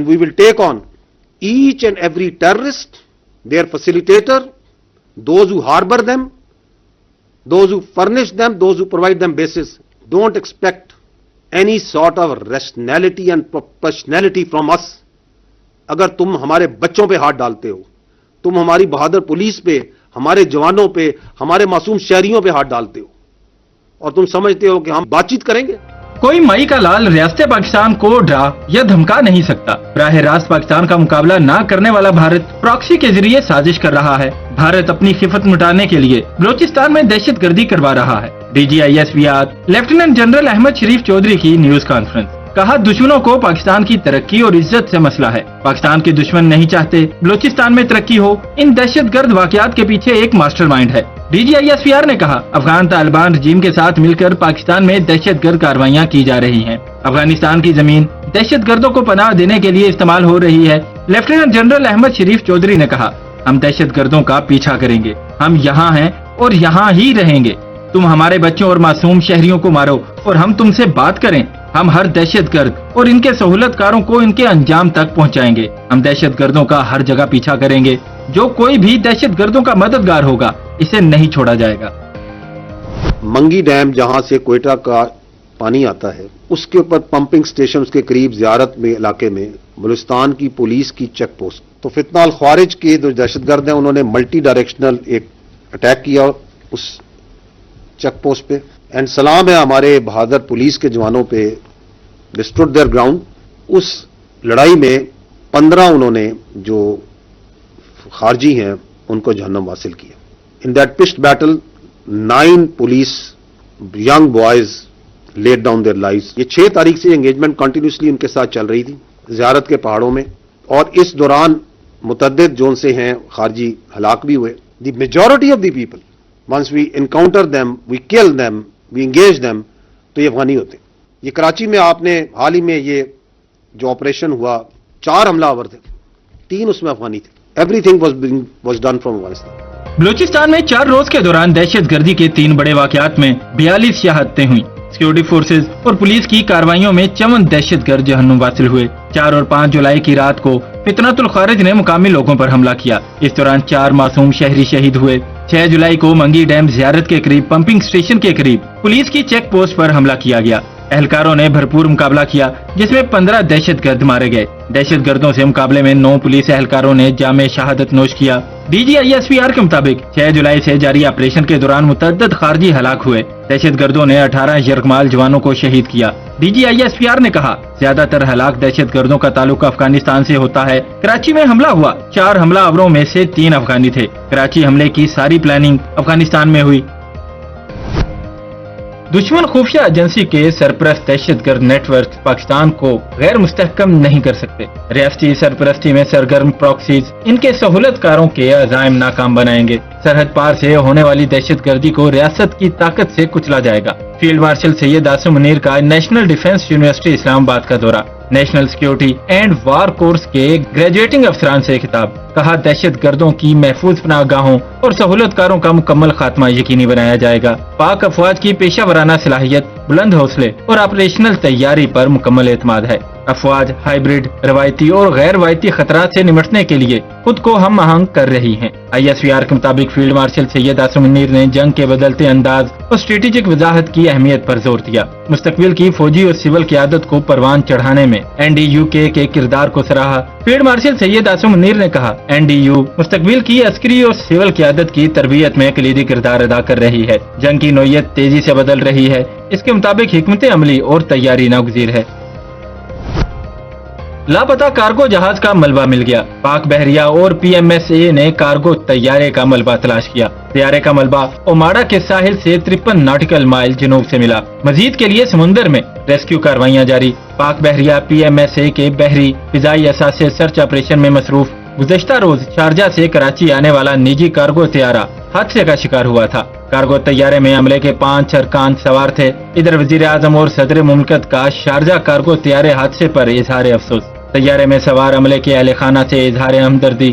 we will take on each and every terrorist, their facilitator, those who harbor them, those who furnish them, those who provide them bases. Don't expect any sort of rationality and proportionality from us. اگر تم ہمارے بچوں پہ ہاتھ ڈالتے ہو, تم ہماری بہادر police پہ, ہمارے جوانوں پہ, ہمارے معصوم شہریوں پہ ہاتھ ڈالتے ہو, اور تم سمجھتے ہو کہ ہم بات چیت کریں گے. کوئی مائی کا لال ریاست پاکستان کو ڈرا یا دھمکا نہیں سکتا. براہ راست پاکستان کا مقابلہ نہ کرنے والا بھارت پراکسی کے ذریعے سازش کر رہا ہے. بھارت اپنی خفت مٹانے کے لیے بلوچستان میں دہشت گردی کروا رہا ہے. D G I S P R lieutenant general Ahmed Sharif Chaudhry کی نیوز کانفرنس. کہا دشمنوں کو پاکستان کی ترقی اور عزت سے مسئلہ ہے. پاکستان کے دشمن نہیں چاہتے بلوچستان میں ترقی ہو. ان دہشت گرد واقعات کے پیچھے ایک ماسٹر مائنڈ ہے. D G I S P R نے کہا افغان طالبان رجیم کے ساتھ مل کر پاکستان میں دہشت گرد کاروائیاں کی جا رہی ہیں. افغانستان کی زمین دہشت گردوں کو پناہ دینے کے لیے استعمال ہو رہی ہے. لیفٹیننٹ جنرل احمد شریف چودھری نے کہا ہم دہشت گردوں کا پیچھا کریں گے. ہم یہاں ہیں اور یہاں ہی رہیں گے. تم ہمارے بچوں اور معصوم شہریوں کو مارو اور ہم تم سے بات کریں. ہم ہر دہشت گرد اور ان کے سہولت کاروں کو ان کے انجام تک پہنچائیں گے. ہم دہشت گردوں کا ہر جگہ پیچھا کریں گے. جو کوئی بھی دہشت گردوں کا مددگار ہوگا اسے نہیں چھوڑا جائے گا. منگی ڈیم جہاں سے کوئٹہ کا پانی آتا ہے اس کے اوپر پمپنگ سٹیشن اس کے قریب زیارت میں علاقے میں بلوچستان کی پولیس کی چیک پوسٹ. تو فتنہ الخوارج کے جو دہشت گرد ہیں انہوں نے ملٹی ڈائریکشنل ایک اٹیک کیا اس چیک پوسٹ پہ. اینڈ سلام ہے ہمارے بہادر پولیس کے جوانوں پہ, دے اسٹوڈ دیئر گراؤنڈ. اس لڑائی میں 15 انہوں نے جو خارجی ہیں ان کو جہنم حاصل کیا. In that pushed battle 9 police young boys laid down their lives. یہ 6 تاریخ سے انگیجمنٹ کنٹینیوسلی ان کے ساتھ چل رہی تھی زیارت کے پہاڑوں میں, اور اس دوران متعدد جو ان سے ہیں خارجی ہلاک بھی ہوئے. The majority of the people once we encounter them, we kill them, we engage them, تو یہ افغانی ہوتے ہیں. یہ کراچی میں آپ نے حال ہی میں یہ جو آپریشن ہوا 4 حملہ آور تھے, 3 اس میں افغانی تھے. Everything was done from Afghanistan. Balochistan میں 4 روز کے دوران دہشت گردی کے 3 بڑے واقعات میں 42 شہادتیں ہوئیں. سیکورٹی فورسز اور پولیس کی کارروائیوں میں 54 دہشت گرد جہنم واصل ہوئے. 4 اور 5 جولائی کی رات کو فتنۃ الخوارج نے مقامی لوگوں پر حملہ کیا. اس دوران 4 معصوم شہری شہید ہوئے. 6 جولائی کو منگی ڈیم زیارت کے قریب پمپنگ سٹیشن کے قریب پولیس کی چیک پوسٹ پر حملہ کیا گیا. اہلکاروں نے بھرپور مقابلہ کیا جس میں 15 دہشت گرد مارے گئے. دہشت گردوں سے مقابلے میں 9 پولیس اہلکاروں نے جامع شہادت نوش کیا. D G I S P R کے مطابق 6 جولائی سے جاری آپریشن کے دوران متعدد خارجی ہلاک ہوئے. دہشت گردوں نے 18 یرغمال جوانوں کو شہید کیا. D G I S P R نے کہا زیادہ تر ہلاک دہشت گردوں کا تعلق افغانستان سے ہوتا ہے. کراچی میں حملہ ہوا 4 حملہ آوروں میں سے 3 افغانی تھے. کراچی حملے کی ساری پلاننگ افغانستان میں ہوئی. دشمن خفیہ ایجنسی کے سرپرست دہشت گرد نیٹ ورک پاکستان کو غیر مستحکم نہیں کر سکتے. ریاستی سرپرستی میں سرگرم پراکسیز ان کے سہولت کاروں کے عزائم ناکام بنائیں گے. سرحد پار سے ہونے والی دہشت گردی کو ریاست کی طاقت سے کچلا جائے گا. فیلڈ مارشل سید عاصم منیر کا national defence university Islamabad کا دورہ. National security and war course کے گریجویٹنگ افسران سے خطاب. کہا دہشت گردوں کی محفوظ پناہ گاہوں اور سہولت کاروں کا مکمل خاتمہ یقینی بنایا جائے گا. پاک افواج کی پیشہ ورانہ صلاحیت، بلند حوصلے اور آپریشنل تیاری پر مکمل اعتماد ہے. افواج ہائیبرڈ، روایتی اور غیر روایتی خطرات سے نمٹنے کے لیے خود کو ہم آہنگ کر رہی ہیں. آئی ایس پی آر کے مطابق فیلڈ مارشل سید عاصم منیر نے جنگ کے بدلتے انداز اور اسٹریٹجک وضاحت کی اہمیت پر زور دیا. مستقبل کی فوجی اور سول قیادت کو پروان چڑھانے میں این ڈی یو کے کردار کو سراہا. فیلڈ مارشل سید عاصم منیر نے کہا این ڈی یو مستقبل کی عسکری اور سول قیادت کی تربیت میں کلیدی کردار ادا کر رہی ہے. جنگ کی نوعیت تیزی سے بدل رہی ہے. اس کے مطابق حکمت عملی اور تیاری ناگزیر ہے. لاپتہ کارگو جہاز کا ملبہ مل گیا. پاک بحریہ اور پی ایم ایس اے نے کارگو طیارے کا ملبہ تلاش کیا. طیارے کا ملبہ اوماڑا کے ساحل سے 53 ناٹیکل مائل جنوب سے ملا. مزید کے لیے سمندر میں ریسکیو کاروائیاں جاری. پاک بحریہ پی ایم ایس اے کے بحری فضائی اثاثے سرچ آپریشن میں مصروف. گزشتہ روز شارجہ سے کراچی آنے والا نجی کارگو طیارہ حادثے کا شکار ہوا تھا. کارگو طیارے میں عملے کے 5 ارکان سوار تھے. ادھر وزیر اعظم اور صدر مملکت کا شارجہ کارگو طیارے حادثے پر اظہار افسوس. طیارے میں سوار عملے کے اہل خانہ سے اظہار ہمدردی.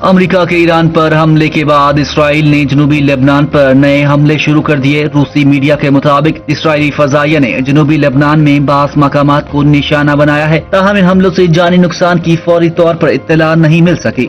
امریکہ کے ایران پر حملے کے بعد اسرائیل نے جنوبی لبنان پر نئے حملے شروع کر دیے۔ روسی میڈیا کے مطابق اسرائیلی فضائیہ نے جنوبی لبنان میں بعض مقامات کو نشانہ بنایا ہے، تاہم ان حملوں سے جانی نقصان کی فوری طور پر اطلاع نہیں مل سکی۔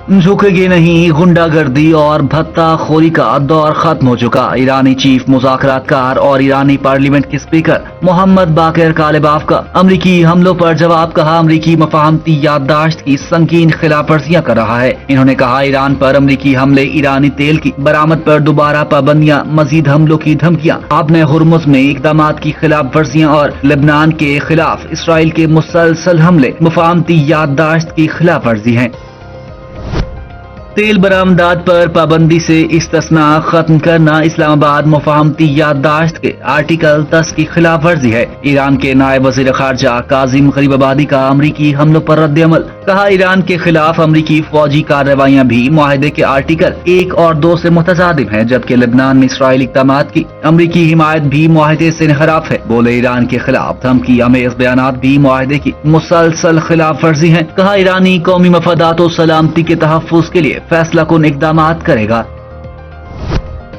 جھکے گے نہیں، غنڈہ گردی اور بھتہ خوری کا دور ختم ہو چکا۔ ایرانی چیف مذاکرات کار اور ایرانی پارلیمنٹ کے اسپیکر محمد باقر کالباف کا امریکی حملوں پر جواب کہا امریکی مفاہمتی یادداشت کی سنگین خلاف ورزیاں کر رہا ہے۔ انہوں نے کہا ایران پر امریکی حملے، ایرانی تیل کی برآمد پر دوبارہ پابندیاں، مزید حملوں کی دھمکیاں، آبِ ہرمز میں اقدامات کی خلاف ورزیاں اور لبنان کے خلاف اسرائیل کے مسلسل حملے مفاہمتی یادداشت کی خلاف ورزی ہیں۔ تیل برآمدات پر پابندی سے استثناء ختم کرنا اسلام آباد مفاہمتی یادداشت کے آرٹیکل 10 کی خلاف ورزی ہے۔ ایران کے نائب وزیر خارجہ کاظم غریب آبادی کا امریکی حملوں پر رد عمل، کہا ایران کے خلاف امریکی فوجی کارروائیاں بھی معاہدے کے آرٹیکل 1 اور 2 سے متصادم ہیں، جبکہ لبنان میں اسرائیلی اقدامات کی امریکی حمایت بھی معاہدے سے انحراف ہے۔ بولے ایران کے خلاف دھمکی آمیز بیانات بھی معاہدے کی مسلسل خلاف ورزی ہیں، کہا ایرانی قومی مفادات و سلامتی کے تحفظ کے لیے فیصلہ کن اقدامات کرے گا۔